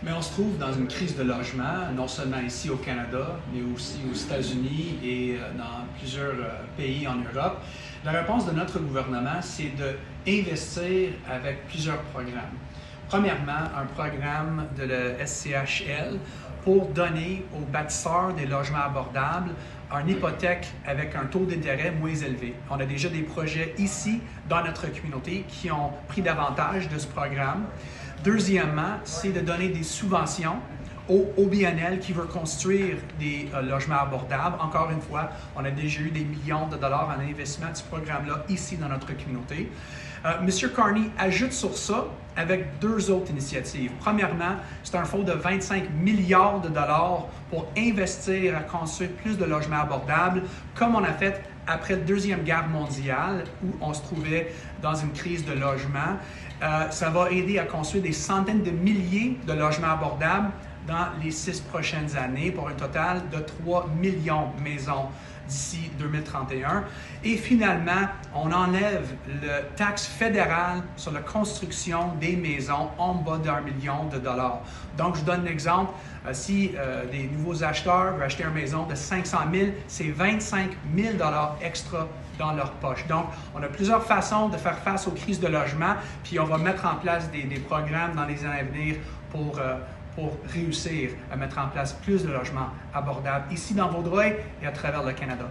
Mais on se trouve dans une crise de logement, non seulement ici au Canada, mais aussi aux États-Unis et dans plusieurs pays en Europe. La réponse de notre gouvernement, c'est d'investir avec plusieurs programmes. Premièrement, un programme de la SCHL pour donner aux bâtisseurs des logements abordables une hypothèque avec un taux d'intérêt moins élevé. On a déjà des projets ici, dans notre communauté, qui ont pris davantage de ce programme. Deuxièmement, c'est de donner des subventions au OBNL qui veut construire des logements abordables. Encore une fois, on a déjà eu des millions de dollars en investissement de ce programme-là ici dans notre communauté. M. Carney ajoute sur ça avec deux autres initiatives. Premièrement, c'est un fonds de 25 milliards de dollars pour investir à construire plus de logements abordables, comme on a fait après la Deuxième Guerre mondiale, où on se trouvait dans une crise de logement. Ça va aider à construire des centaines de milliers de logements abordables dans les 6 prochaines années pour un total de 3 millions de maisons d'ici 2031. Et finalement, on enlève la taxe fédérale sur la construction des maisons en bas d'1 million de dollars. Donc, je vous donne un exemple. Si des nouveaux acheteurs veulent acheter une maison de 500 000, c'est 25 000 dollars extra dans leur poche. Donc, on a plusieurs façons de faire face aux crises de logement, puis on va mettre en place des programmes dans les années à venir pour réussir à mettre en place plus de logements abordables ici dans Vaudreuil et à travers le Canada.